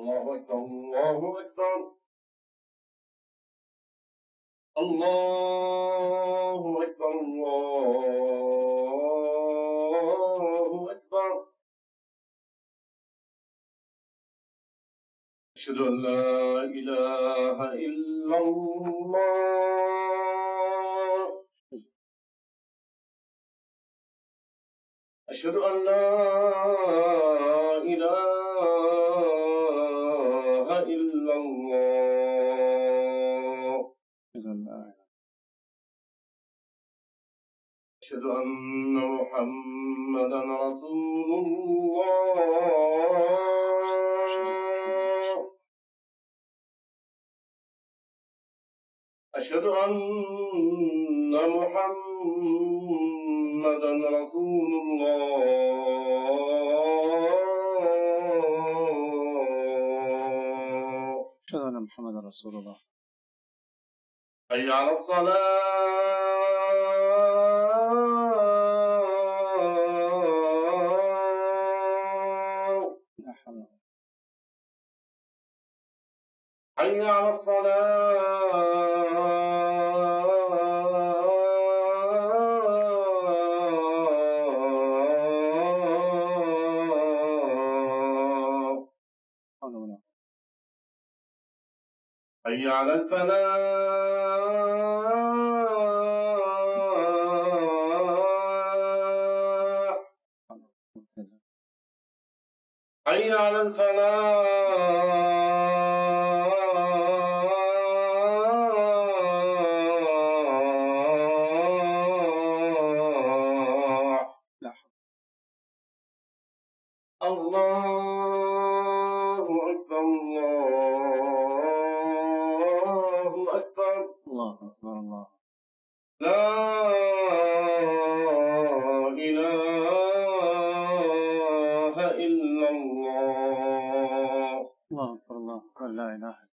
الله أكبر الله أكبر الله أكبر الله أكبر أشهد أن لا إله إلا الله أشهد أن لا إله إلا الله أشهد أن محمدا رسول الله أشهد أن محمدا رسول الله أشهد أن محمدا رسول الله حي على الصلاة حي على الصلاة حي على الفلاح حي على الفلاح الله أكبر الله أكبر الله أكبر الله لا إله إلا الله الله أكبر الله لا إله إلا الله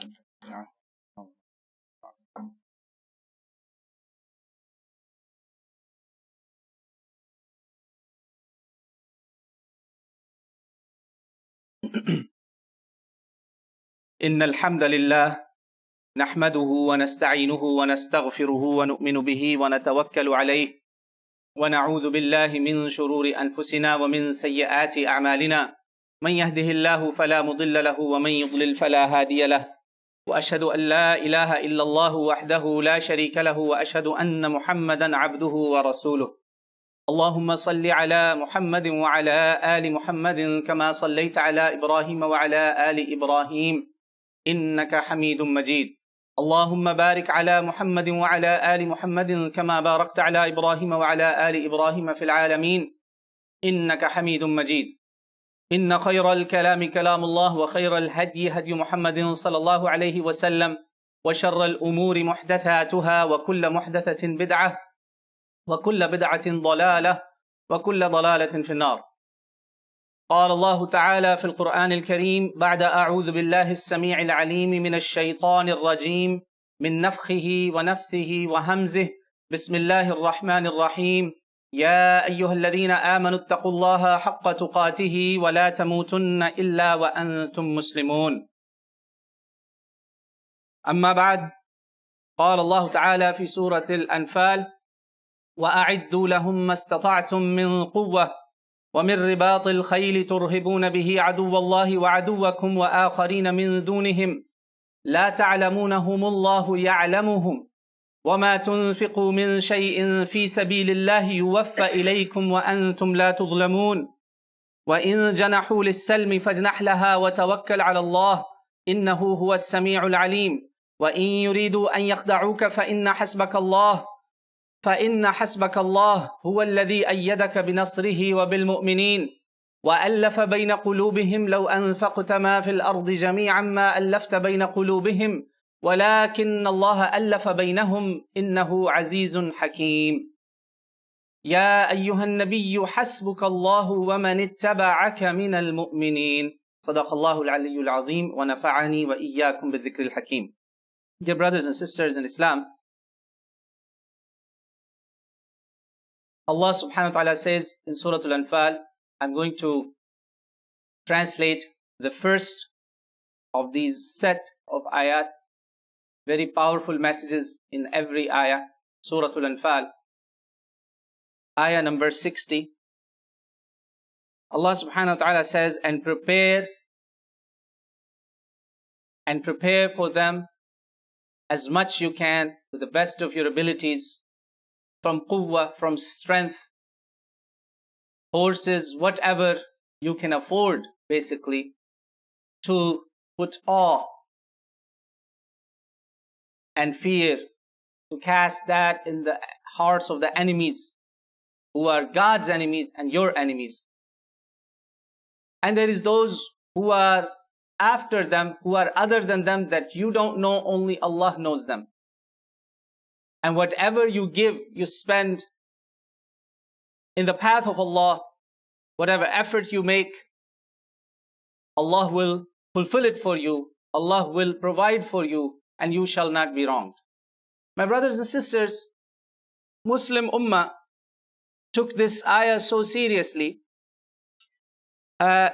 رب العالمين. إن الحمد لله نحمده ونستعينه ونستغفره ونؤمن به ونتوكل عليه ونعوذ بالله من شرور أنفسنا ومن سيئات أعمالنا من يهده الله فلا مضل له ومن يضلل فلا هادي له وأشهد أن لا إله إلا الله وحده لا شريك له وأشهد أن محمدا عبده ورسوله اللهم صل على محمد وعلى آل محمد كما صليت على إبراهيم وعلى آل إبراهيم إنك حميد مجيد اللهم بارك على محمد وعلى آل محمد كما باركت على إبراهيم وعلى آل إبراهيم في العالمين إنك حميد مجيد إن خير الكلام كلام الله وخير الهدي هدي محمد صلى الله عليه وسلم وشر الأمور محدثاتها وكل محدثة بدعة وكل بدعة ضلالة وكل ضلالة في النار. قال الله تعالى في القرآن الكريم بعد أعوذ بالله السميع العليم من الشيطان الرجيم من نفخه ونفثه وهمزه بسم الله الرحمن الرحيم يا أيها الذين آمنوا اتقوا الله حق تقاته ولا تموتن إلا وأنتم مسلمون. أما بعد قال الله تعالى في سورة الأنفال وأعدوا لهم ما استطعتم من قوة ومن رباط الخيل ترهبون به عدو الله وعدوكم وآخرين من دونهم لا تعلمونهم الله يعلمهم وما تنفقوا من شيء في سبيل الله يوفى إليكم وأنتم لا تظلمون وإن جنحوا للسلم فاجنح لها وتوكل على الله إنه هو السميع العليم وإن يريدوا أن يخدعوك فإن حسبك الله هو الذي أيدك بنصره وبالمؤمنين وألف بين قلوبهم لو أنفقت ما في الأرض جميعا ما ألفت بين قلوبهم ولكن الله ألف بينهم إنه عزيز حكيم. يا أيها النبي حسبك الله ومن اتبعك من المؤمنين. صدق الله العلي العظيم ونفعني وإياكم بالذكر الحكيم. Dear brothers and sisters in Islam, Allah subhanahu wa ta'ala says in Surah Al-Anfal, I'm going to translate the first of these set of ayat, very powerful messages in every ayah. Surah Al-Anfal, ayah number 60. Allah subhanahu wa ta'ala says, and prepare for them as much you can to the best of your abilities, from quwwah, from strength, horses, whatever you can afford, basically, to put awe and fear, to cast that in the hearts of the enemies, who are God's enemies and your enemies. And there is those who are after them, who are other than them, that you don't know, only Allah knows them. And whatever you give, you spend in the path of Allah, whatever effort you make, Allah will fulfill it for you, Allah will provide for you, and you shall not be wronged. My brothers and sisters, Muslim Ummah took this ayah so seriously.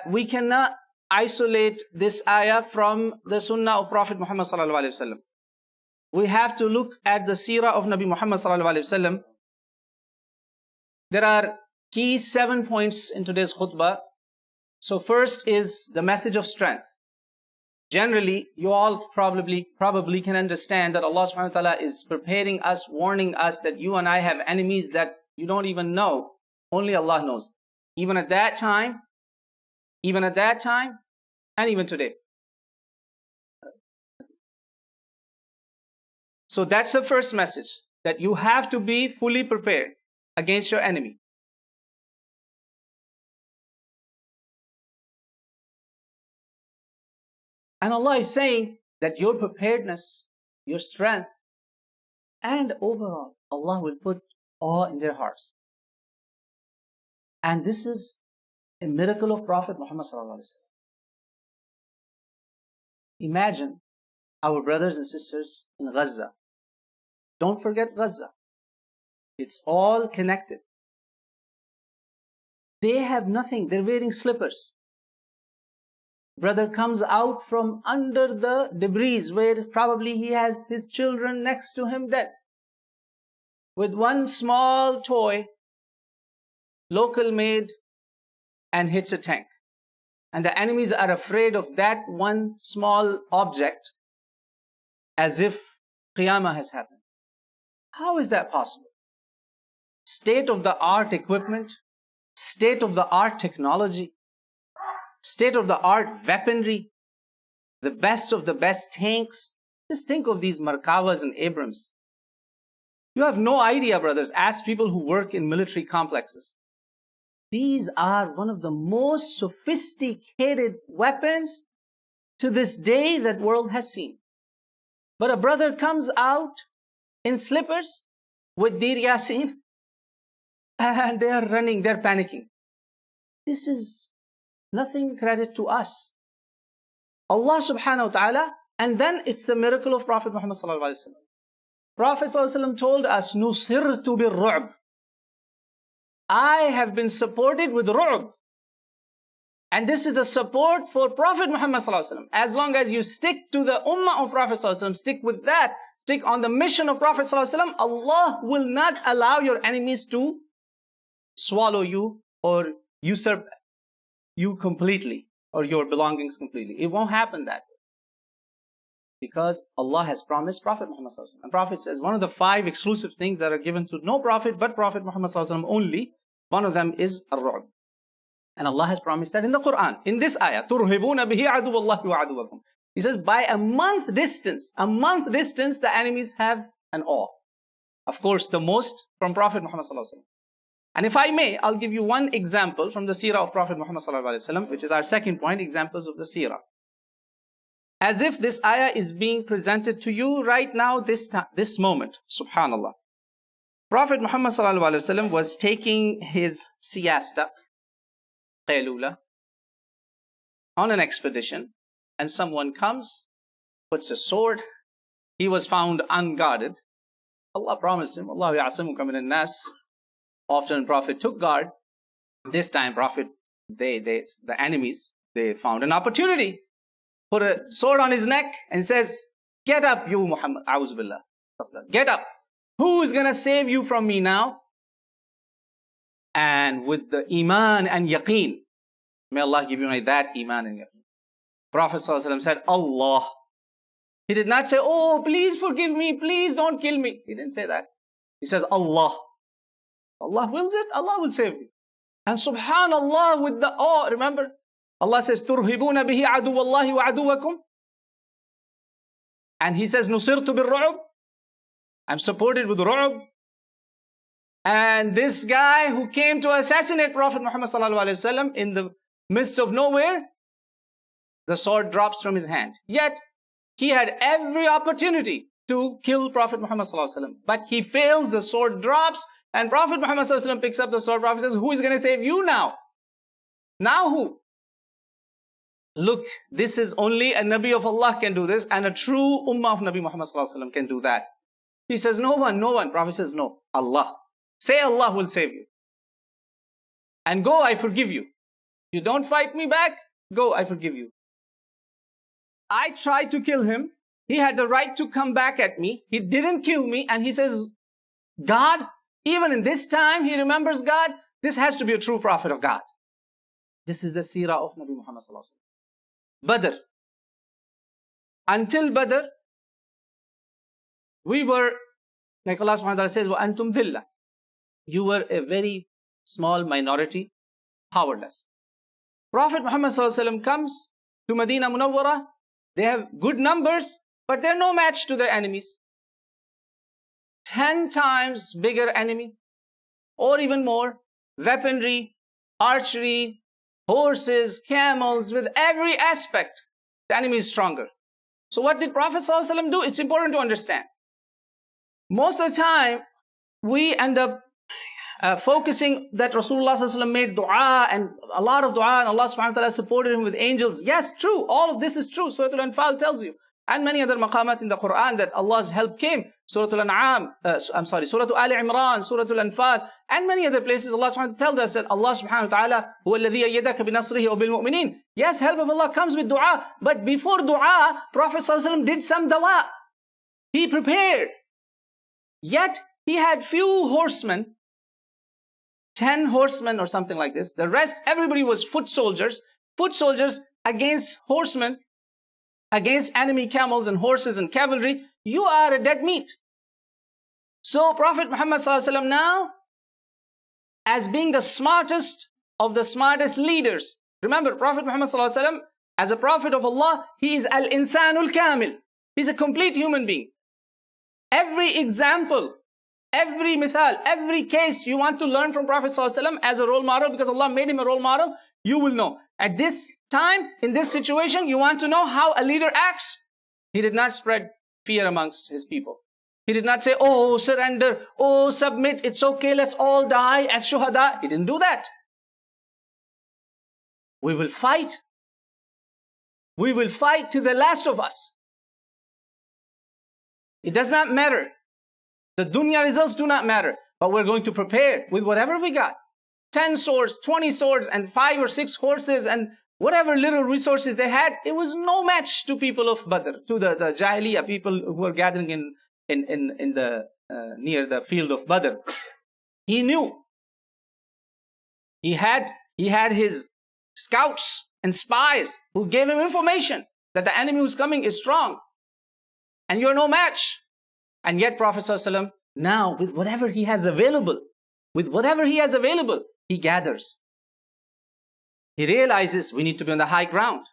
We cannot isolate this ayah from the Sunnah of Prophet Muhammad sallallahu alaihi wasallam. We have to look at the seerah of Nabi Muhammad sallallahu alaihi wasallam. There are key 7 points in today's khutbah. So first is the message of strength. Generally, you all probably can understand that Allah subhanahu wa ta'ala is preparing us, warning us that you and I have enemies that you don't even know. Only Allah knows. Even at that time, and even today. So that's the first message, that you have to be fully prepared against your enemy. And Allah is saying that your preparedness, your strength, and overall, Allah will put awe in their hearts. And this is a miracle of Prophet Muhammad sallallahu alaihi wasallam. Imagine our brothers and sisters in Gaza. Don't forget Gaza. It's all connected. They have nothing. They're wearing slippers. Brother comes out from under the debris where probably he has his children next to him dead, with one small toy, local made, and hits a tank. And the enemies are afraid of that one small object, as if Qiyamah has happened. How is that possible? State-of-the-art equipment, state-of-the-art technology, state-of-the-art weaponry, the best of the best tanks. Just think of these Markavas and Abrams. You have no idea, brothers. Ask people who work in military complexes. These are one of the most sophisticated weapons to this day that world has seen. But a brother comes out in slippers with Dir Yasin, and they are running, they're panicking. This is nothing credit to us. Allah subhanahu wa ta'ala, and then it's the miracle of Prophet Muhammad sallallahu alaihi wasallam. Prophet sallallahu alaihi wasallam told us, "Nusirtu bir-ru'b." I have been supported with ru'b. And this is the support for Prophet Muhammad sallallahu alaihi wasallam. As long as you stick to the ummah of Prophet sallallahu alaihi wasallam, stick with that, stick on the mission of Prophet sallallahu alaihi wasallam, Allah will not allow your enemies to swallow you or usurp you completely, or your belongings completely. It won't happen that way. Because Allah has promised Prophet Muhammad sallallahu alaihi wasallam. And Prophet says one of the 5 exclusive things that are given to no Prophet but Prophet Muhammad sallallahu alaihi wasallam only, one of them is ar-ru'b. And Allah has promised that in the Qur'an. In this ayah, تُرْهِبُونَ بِهِ عَدُوَ اللَّهِ وَعَدُوَكُمْ. He says by a month distance, the enemies have an awe. Of course, the most from Prophet Muhammad sallallahu alaihi wasallam. And if I may, I'll give you one example from the seerah of Prophet Muhammad sallallahu alaihi wasallam, which is our second point, examples of the seerah. As if this ayah is being presented to you right now, this moment. Subhanallah. Prophet Muhammad sallallahu alaihi wasallam was taking his siesta, qaylula, on an expedition, and someone comes, puts a sword. He was found unguarded. Allah promised him, Allah ya'asimuka minan nas. often Prophet took guard. This time Prophet, the enemies, they found an opportunity. Put a sword on his neck and says, get up, you Muhammad. A'udhu billah. Get up. Who is going to save you from me now? And with the iman and yaqeen, may Allah give you that iman and yaqeen. Prophet ﷺ said, Allah. He did not say, oh, please forgive me, please don't kill me. He didn't say that. He says, Allah. Allah wills it, Allah will save you. And subhanallah, with the awe, remember, Allah says, تُرْهِبُونَ بِهِ عَدُوَ اللَّهِ وَعَدُوَكُمْ. And He says, نُصِرْتُ بِالرُّعُبِ. I'm supported with ru'ub. And this guy who came to assassinate Prophet Muhammad ﷺ in the midst of nowhere, the sword drops from his hand. Yet, he had every opportunity to kill Prophet Muhammad ﷺ. But he fails, the sword drops, and Prophet Muhammad ﷺ picks up the sword. Prophet says, who is going to save you now? Now who? Look, this is only a Nabi of Allah can do this, and a true Ummah of Nabi Muhammad ﷺ can do that. He says, no one, no one. Prophet says, no, Allah. Say Allah will save you. And go, I forgive you. You don't fight me back, go, I forgive you. I tried to kill him. He had the right to come back at me. He didn't kill me. And he says, God, even in this time, he remembers God. This has to be a true prophet of God. This is the seerah of Nabi Muhammad sallallahu alaihi wasallam. Badr. Until Badr, we were, like Allah subhanahu wa ta'ala says, وَأَنْتُمْ ذِلَّةٌ. You were a very small minority, powerless. Prophet Muhammad sallallahu alaihi wasallam comes to Medina Munawwara. They have good numbers, but they're no match to their enemies. 10 times bigger enemy, or even more. Weaponry, archery, horses, camels, with every aspect, the enemy is stronger. So what did Prophet ﷺ do? It's important to understand. Most of the time, we end up focusing that Rasulullah ﷺ made dua, and a lot of dua, and Allah subhanahu wa ta'ala supported him with angels. Yes, true. All of this is true. Surah Al-Anfal tells you. And many other maqamat in the Qur'an that Allah's help came. Surah Al-An'am, Surah Ali Imran, Surah Al-Anfal, and many other places Allah subhanahu wa ta'ala tells us that Allah subhanahu wa ta'ala huwa alladhi ayyadaka binasrihi wa bilmu'minin. Yes, help of Allah comes with dua. But before dua, Prophet ﷺ did some dawah. He prepared. Yet, he had few horsemen, 10 horsemen or something like this. The rest, everybody was foot soldiers. Foot soldiers against horsemen, against enemy camels and horses and cavalry. You are a dead meat. So Prophet Muhammad ﷺ now, as being the smartest of the smartest leaders. Remember, Prophet Muhammad ﷺ, as a prophet of Allah, he is al-insanul kamil. He's a complete human being. Every example, every mithal, every case you want to learn from Prophet ﷺ as a role model, because Allah made him a role model, you will know. At this time, in this situation, you want to know how a leader acts. He did not spread fear amongst his people. He did not say, oh, surrender, oh, submit, it's okay, let's all die as shuhada. He didn't do that. We will fight. We will fight to the last of us. It does not matter. The dunya results do not matter. But we're going to prepare with whatever we got. 10 swords, 20 swords, and 5 or 6 horses, and whatever little resources they had, it was no match to people of Badr, to the Jahiliyyah, people who were gathering in the near the field of Badr. He knew. He had his scouts and spies who gave him information that the enemy who's coming is strong, and you're no match. And yet Prophet ﷺ, now with whatever he has available, he gathers. He realizes we need to be on the high ground.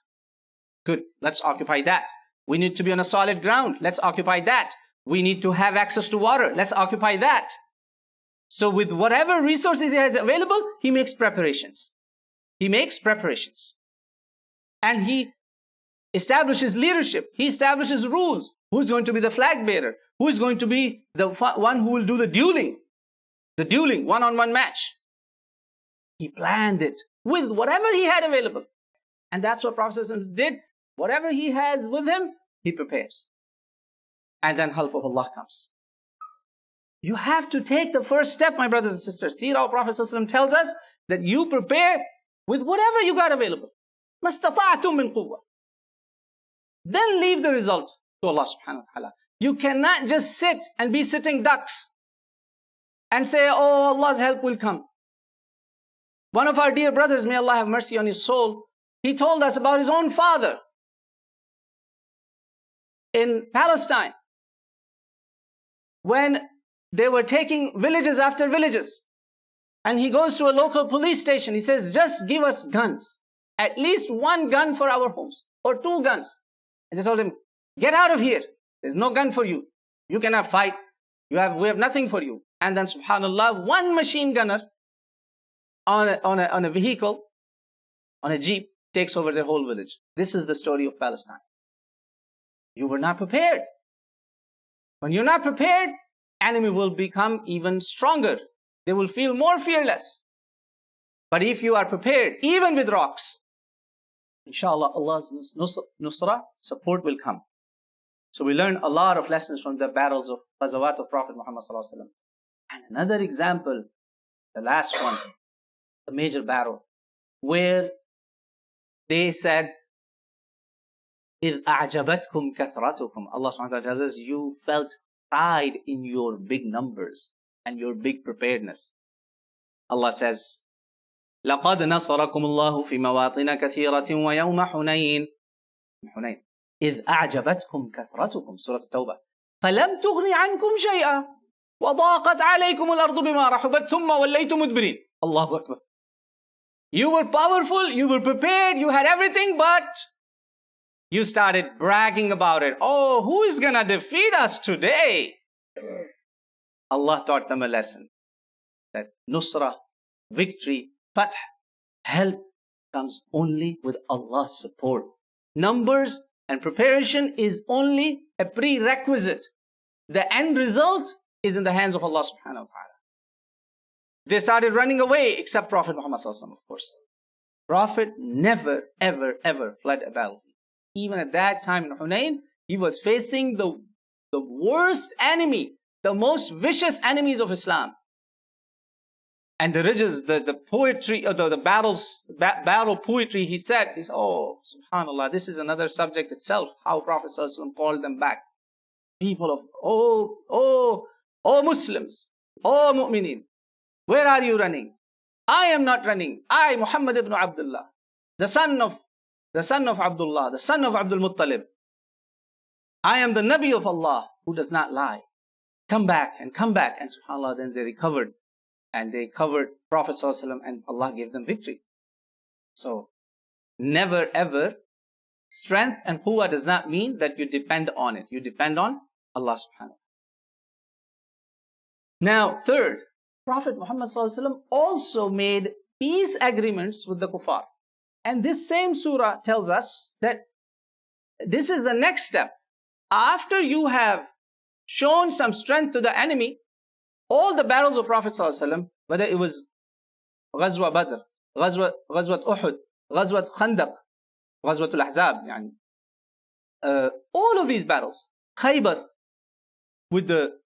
Good, let's occupy that. We need to be on a solid ground. Let's occupy that. We need to have access to water. Let's occupy that. So with whatever resources he has available, he makes preparations. And he establishes leadership. He establishes rules. Who's going to be the flag bearer? Who is going to be the one who will do the dueling? The dueling, one-on-one match. He planned it with whatever he had available. And that's what Prophet ﷺ did. Whatever he has with him, he prepares. And then help of Allah comes. You have to take the first step, my brothers and sisters. See, our Prophet ﷺ tells us that you prepare with whatever you got available. مَا اسْتَطَعْتُم مِّن قُوَّةٍ. Then leave the result to Allah subhanahu wa ta'ala. You cannot just sit and be sitting ducks and say, oh, Allah's help will come. One of our dear brothers, may Allah have mercy on his soul, he told us about his own father in Palestine when they were taking villages after villages. And he goes to a local police station. He says, just give us guns. At least one gun for our homes, or 2 guns. And they told him, get out of here. There's no gun for you. You cannot fight. We have nothing for you. And then subhanallah, one machine gunner on a vehicle, on a jeep, takes over their whole village. This is the story of Palestine. You were not prepared. When you're not prepared, enemy will become even stronger. They will feel more fearless. But if you are prepared, even with rocks, inshallah, Allah's nusrah, support will come. So we learn a lot of lessons from the battles of Ghazawat of Prophet Muhammad sallallahu alaihi wasallam. And another example, the last one, the major battle, where they said, إِذْ أَعْجَبَتْكُمْ كَثْرَتُكُمْ. Allah subhanahu wa ta'ala tells us, you felt pride in your big numbers and your big preparedness. Allah says, لَقَدْ نَصَرَكُمُ اللَّهُ فِي مَوَاطِنَ كَثِيرَةٍ وَيَوْمَ حُنَيْنٍ. إِذْ أَعْجَبَتْكُمْ كَثْرَتُكُمْ. Surah At-Tawbah. فَلَمْ تُغْنِ عَنْكُمْ شَيْئًا وَضَاقَتْ عَلَيْكُمُ الْأَرْضُ بِمَا رَحُبَتْ ثُمَّ وَلَّيْتُمْ مُدْبِرِينَ. Allahu Akbar. You were powerful, you were prepared, you had everything, but you started bragging about it. Oh, who is going to defeat us today? Allah taught them a lesson. That nusrah, victory, fath, help comes only with Allah's support. Numbers and preparation is only a prerequisite. The end result is in the hands of Allah subhanahu wa ta'ala. They started running away, except Prophet Muhammad sallallahu alaihi wasallam, of course. Prophet never, ever, ever fled a battle. Even at that time in Hunayn, he was facing the worst enemy, the most vicious enemies of Islam. And the ridges, the poetry, or the battle poetry, he said, oh, subhanallah, this is another subject itself, how Prophet sallallahu alaihi wasallam called them back. People of, oh Muslims, oh mu'mineen, where are you running? I am not running. I, Muhammad ibn Abdullah, the son of Abdullah, the son of Abdul Muttalib. I am the Nabi of Allah who does not lie. Come back and come back. And subhanAllah, then they recovered. And they covered Prophet sallallahu alaihi wasallam, and Allah gave them victory. So, never ever, strength and quwwah does not mean that you depend on it. You depend on Allah subhanahu wa ta'ala. Now, third, Prophet Muhammad sallallahu alaihi wasallam also made peace agreements with the kuffar. And this same surah tells us that this is the next step. After you have shown some strength to the enemy, all the battles of Prophet ﷺ, whether it was Ghazwa Badr, Ghazwat Uhud, Ghazwat Khandaq, Ghazwat al-Ahzab, all of these battles, Khaybar, with the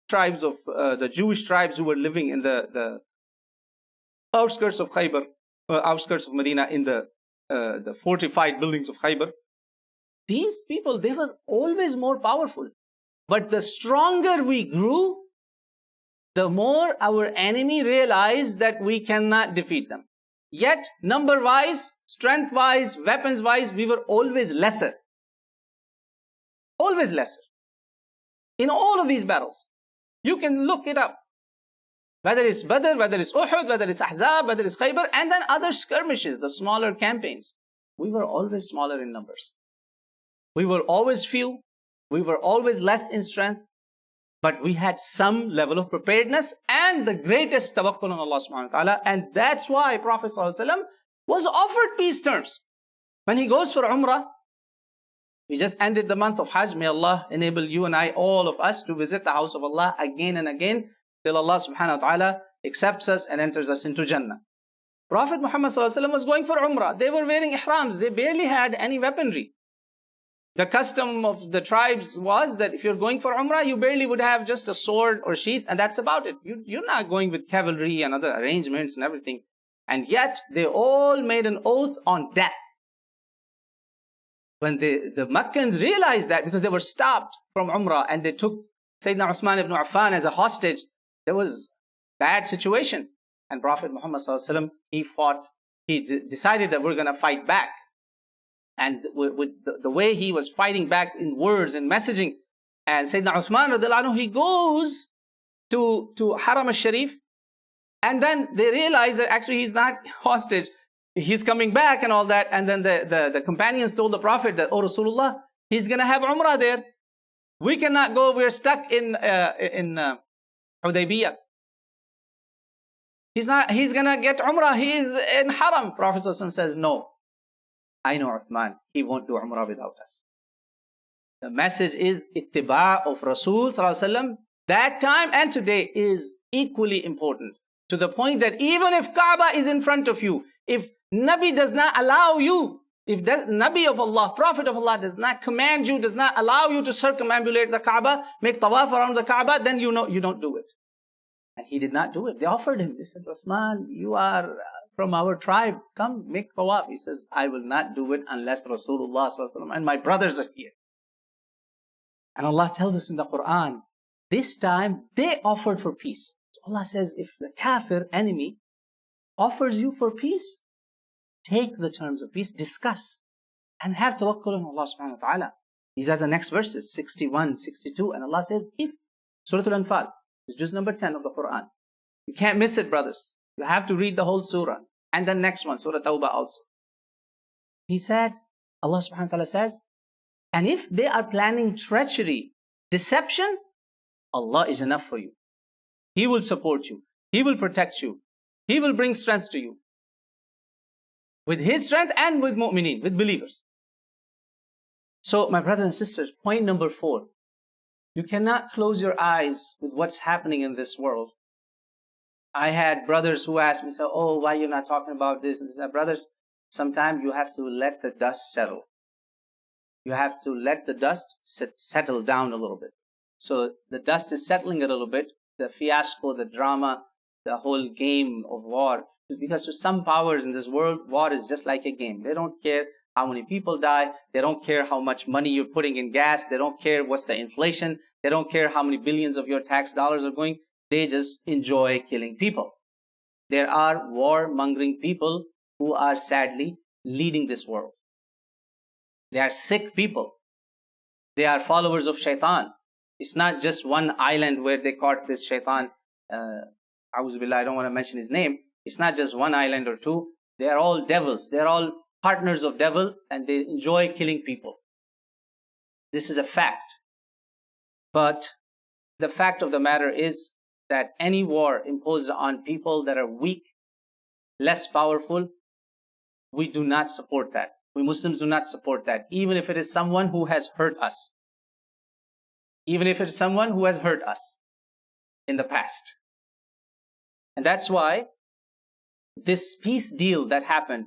tribes of the Jewish tribes who were living in the outskirts of Khaybar, outskirts of Medina, in the fortified buildings of Khaybar. These people, they were always more powerful. But the stronger we grew, the more our enemy realized that we cannot defeat them. Yet, number-wise, strength-wise, weapons-wise, we were always lesser. Always lesser. In all of these battles. You can look it up. Whether it's Badr, whether it's Uhud, whether it's Ahzab, whether it's Khaybar, and then other skirmishes, the smaller campaigns. We were always smaller in numbers. We were always few. We were always less in strength. But we had some level of preparedness and the greatest tawakkul on Allah subhanahu wa ta'ala. And that's why Prophet sallallahu alaihi wasallam was offered peace terms. When he goes for Umrah, we just ended the month of Hajj. May Allah enable you and I, all of us, to visit the house of Allah again and again till Allah subhanahu wa ta'ala accepts us and enters us into Jannah. Prophet Muhammad sallallahu alaihi wasallam was going for Umrah. They were wearing ihrams. They barely had any weaponry. The custom of the tribes was that if you're going for Umrah, you barely would have just a sword or sheath, and that's about it. You're not going with cavalry and other arrangements and everything. And yet, they all made an oath on death. When the Meccans realized that, because they were stopped from Umrah and they took Sayyidina Uthman ibn Affan as a hostage, there was bad situation. And Prophet Muhammad ﷺ, he decided that we're going to fight back. And with the way he was fighting back in words and messaging, and Sayyidina Uthman radiallahu anhu, he goes to Haram al-Sharif, and then they realize that actually he's not hostage, he's coming back and all that. And then the companions told the Prophet that, oh Rasulullah, he's going to have Umrah there. We cannot go, we're stuck in Hudaibiyya. He's going to get Umrah, he's in Haram. Prophet says, no, I know Uthman, he won't do Umrah without us. The message is ittiba' of Rasul sallallahu alaihi wasallam that time and today is equally important, to the point that even if Kaaba is in front of you, if Nabi does not allow you, if the Nabi of Allah, Prophet of Allah does not command you, does not allow you to circumambulate the Kaaba, make tawaf around the Kaaba, then you know you don't do it. And he did not do it. They offered him. They said, Uthman, you are from our tribe, come make tawaf. He says, I will not do it unless Rasulullah sallallahu alaihi wasallam and my brothers are here. And Allah tells us in the Qur'an, this time they offered for peace. So Allah says, if the kafir enemy offers you for peace, take the terms of peace, discuss, and have tawakkul on Allah subhanahu wa ta'ala. These are the next verses, 61, 62. And Allah says, if Surah Al-Anfal, it's juz number 10 of the Qur'an. You can't miss it, brothers. You have to read the whole surah. And the next one, Surah Tawbah also. He said, Allah subhanahu wa ta'ala says, and if they are planning treachery, deception, Allah is enough for you. He will support you. He will protect you. He will bring strength to you. With His strength and with mu'mineen, with believers. So, my brothers and sisters, point number 4. You cannot close your eyes with what's happening in this world. I had brothers who asked me, so, oh, why are you not talking about this? And I said, brothers, sometimes you have to let the dust settle. You have to let the dust settle down a little bit. So the dust is settling a little bit. The fiasco, the drama, the whole game of war. Because to some powers in this world, war is just like a game. They don't care how many people die. They don't care how much money you're putting in gas. They don't care what's the inflation. They don't care how many billions of your tax dollars are going. They just enjoy killing people. There are war-mongering people who are sadly leading this world. They are sick people. They are followers of shaitan. It's not just one island where they caught this shaitan. Auzubillah, I don't want to mention his name. It's not just one island or two. They are all devils. They are all partners of devil, and they enjoy killing people. This is a fact. But the fact of the matter is that any war imposed on people that are weak, less powerful, we do not support that. We Muslims do not support that, even if it is someone who has hurt us. Even if it is someone who has hurt us in the past. And that's why this peace deal that happened,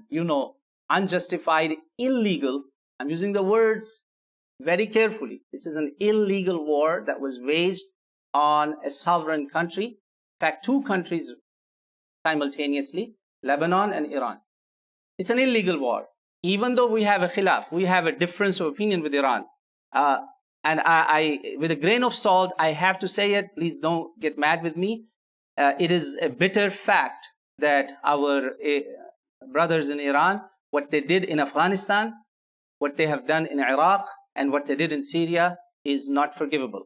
unjustified, illegal, I'm using the words very carefully. This is an illegal war that was waged on a sovereign country. In fact, two countries simultaneously, Lebanon and Iran. It's an illegal war. Even though we have a khilaf, we have a difference of opinion with Iran. And I, with a grain of salt, I have to say it, please don't get mad with me. It is a bitter fact that our brothers in Iran, what they did in Afghanistan, what they have done in Iraq, and what they did in Syria is not forgivable.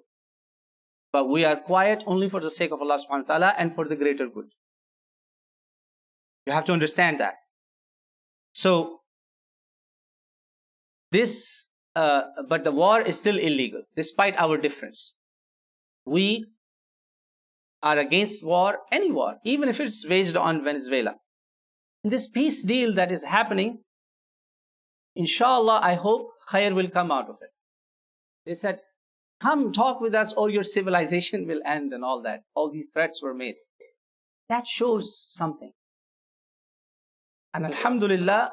But we are quiet only for the sake of Allah subhanahu wa ta'ala and for the greater good. You have to understand that. So, but the war is still illegal, despite our difference. We are against war, any war, even if it's waged on Venezuela. And this peace deal that is happening, inshallah, I hope khair will come out of it. They said, come talk with us or your civilization will end and all that. All these threats were made. That shows something. And Alhamdulillah,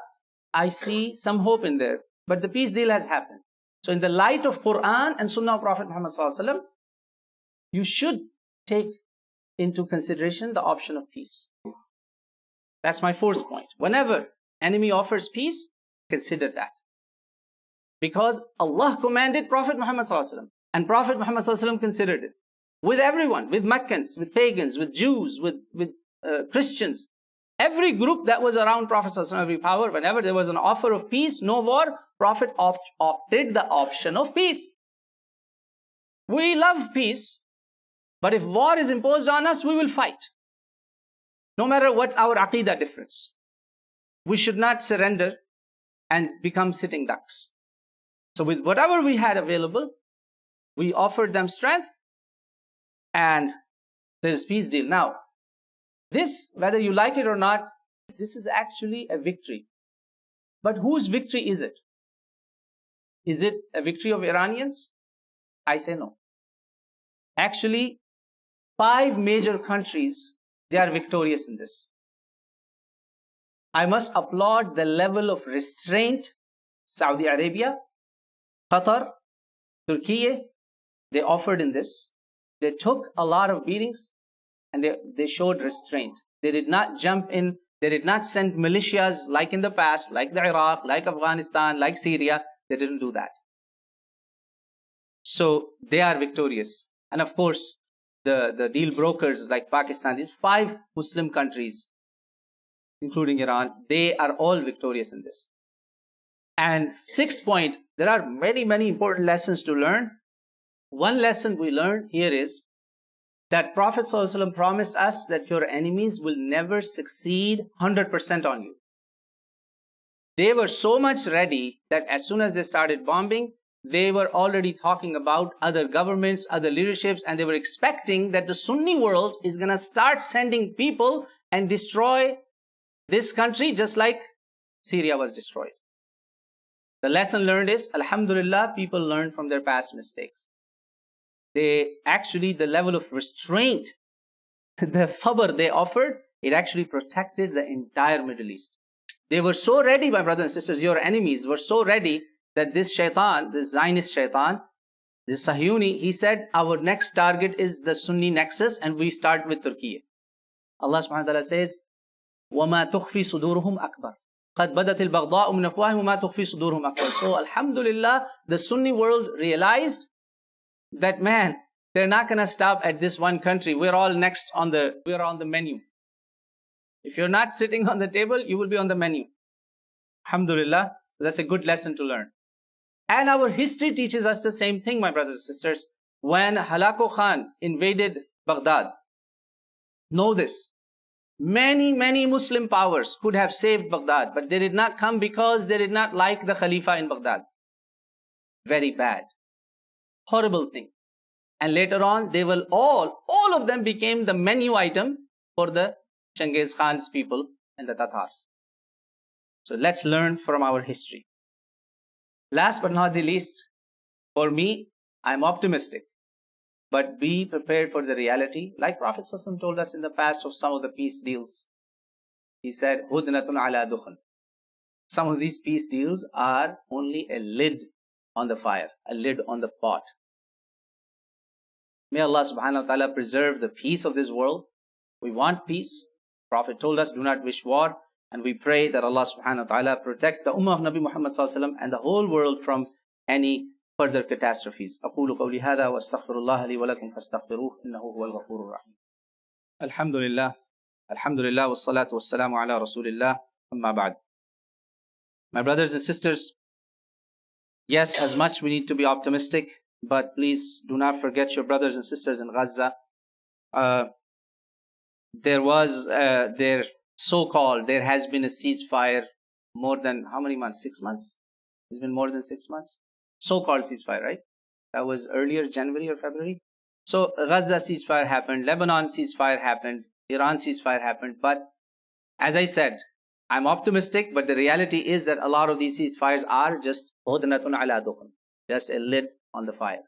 I see some hope in there. But the peace deal has happened. So in the light of Qur'an and Sunnah of Prophet Muhammad ﷺ, you should take into consideration the option of peace. That's my fourth point. Whenever enemy offers peace, consider that. Because Allah commanded Prophet Muhammad ﷺ, and Prophet Muhammad ﷺ considered it. With everyone, with Meccans, with pagans, with Jews, with Christians. Every group that was around Prophet ﷺ, every power, whenever there was an offer of peace, no war, Prophet opted the option of peace. We love peace, but if war is imposed on us, we will fight. No matter what's our aqidah difference. We should not surrender and become sitting ducks. So with whatever we had available, we offered them strength, and there is peace deal. Now, this, whether you like it or not, this is actually a victory. But whose victory is it? Is it a victory of Iranians? I say no. Actually, 5 major countries, they are victorious in this. I must applaud the level of restraint. Saudi Arabia, Qatar, Turkey, they offered in this. They took a lot of beatings and they showed restraint. They did not jump in. They did not send militias like in the past, like the Iraq, like Afghanistan, like Syria. They didn't do that. So they are victorious. And of course, the deal brokers like Pakistan, these 5 Muslim countries, including Iran, they are all victorious in this. And 6th point, there are many, many important lessons to learn. One lesson we learned here is that Prophet ﷺ promised us that your enemies will never succeed 100% on you. They were so much ready that as soon as they started bombing, they were already talking about other governments, other leaderships, and they were expecting that the Sunni world is going to start sending people and destroy this country just like Syria was destroyed. The lesson learned is, Alhamdulillah, people learn from their past mistakes. The level of restraint, the sabr they offered, it actually protected the entire Middle East. They were so ready, my brothers and sisters, your enemies were so ready that this shaitan, this Zionist shaitan, this Sahyuni, he said, our next target is the Sunni nexus, and we start with Turkey. Allah subhanahu wa ta'ala says, وَمَا تُخْفِي صُدُورُهُمْ أَكْبَرُ قَدْ بَدَتِ الْبَغْضَاءُ مِنْ أَفْوَاهِهِمْ وَمَا تُخْفِي صُدُورُهُمْ أَكْبَرُ. So Alhamdulillah, the Sunni world realized that, man, they're not going to stop at this one country. We're all next on the menu. If you're not sitting on the table, you will be on the menu. Alhamdulillah, that's a good lesson to learn. And our history teaches us the same thing, my brothers and sisters. When Halako Khan invaded Baghdad, know this, many, many Muslim powers could have saved Baghdad, but they did not come because they did not like the Khalifa in Baghdad. Very bad. Horrible thing. And later on, they will all of them became the menu item for the Genghis Khan's people and the Tatars. So let's learn from our history. Last but not the least, for me, I'm optimistic. But be prepared for the reality. Like Prophet ﷺ told us in the past of some of the peace deals. He said, Hudnatun ala dukhan. Some of these peace deals are only a lid on the fire, a lid on the pot. May Allah subhanahu wa ta'ala preserve the peace of this world. We want peace. Prophet told us, do not wish war. And we pray that Allah subhanahu wa ta'ala protect the ummah of Nabi Muhammad sallallahu alaihi wasallam and the whole world from any further catastrophes. أقول قولي هذا وأستغفر الله لي ولكم فاستغفروه إنه هو الغفور الرحيم. Alhamdulillah. Alhamdulillah wassalatu wassalamu ala rasulillah amma ba'd. My brothers and sisters, yes, as much we need to be optimistic, but please do not forget your brothers and sisters in Gaza. There has been a ceasefire more than how many months? 6 months? It's been more than 6 months. So-called ceasefire, right? That was earlier, January or February. So Gaza ceasefire happened, Lebanon ceasefire happened, Iran ceasefire happened. But as I said, I'm optimistic, but the reality is that a lot of these ceasefires are just just a lid on the fire.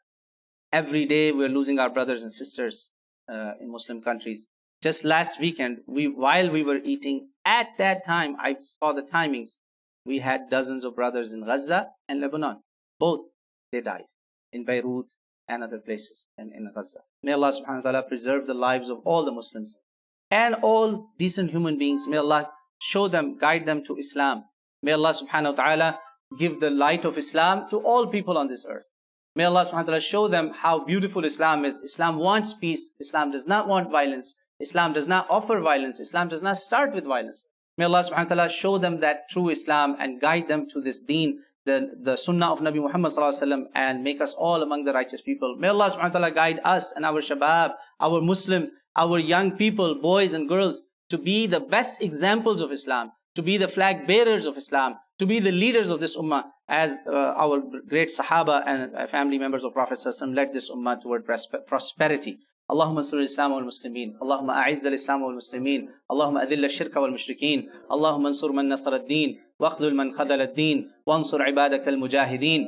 Every day we're losing our brothers and sisters in Muslim countries. Just last weekend, while we were eating, at that time, I saw the timings. We had dozens of brothers in Gaza and Lebanon, both. they died in Beirut and other places and in Gaza. May Allah subhanahu wa ta'ala preserve the lives of all the Muslims and all decent human beings. May Allah show them, guide them to Islam. May Allah subhanahu wa ta'ala give the light of Islam to all people on this earth. May Allah subhanahu wa ta'ala show them how beautiful Islam is. Islam wants peace. Islam does not want violence. Islam does not offer violence. Islam does not start with violence. May Allah subhanahu wa ta'ala show them that true Islam and guide them to this deen, the Sunnah of Nabi Muhammad sallallahu alaihi wasallam, and make us all among the righteous people. May Allah subhanahu wa ta'ala guide us and our shabab, our Muslims, our young people, boys and girls, to be the best examples of Islam, to be the flag bearers of Islam, to be the leaders of this ummah, as our great Sahaba and family members of Prophet sallallahu alaihi wasallam led this ummah toward prosperity. اللهم انصر الإسلام والمسلمين اللهم أعز الإسلام والمسلمين اللهم أذل الشرك والمشركين اللهم انصر من نصر الدين واخذل من خذل الدين وانصر عبادك المجاهدين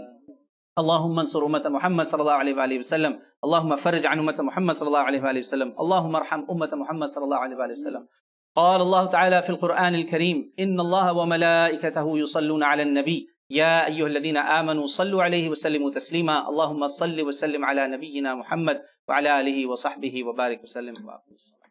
اللهم انصر أمة محمد صلى الله عليه وآله وسلم اللهم فرج عن أمة محمد صلى الله عليه وآله وسلم اللهم ارحم أمة محمد صلى الله عليه وآله وسلم. قال الله تعالى في القرآن الكريم إن الله وملائكته يصلون على النبي يا أيها الذين آمنوا صلوا عليه وسلموا تسليما اللهم صل وسلم على نبينا محمد وعلى آله وصحبه وبارك وسلم.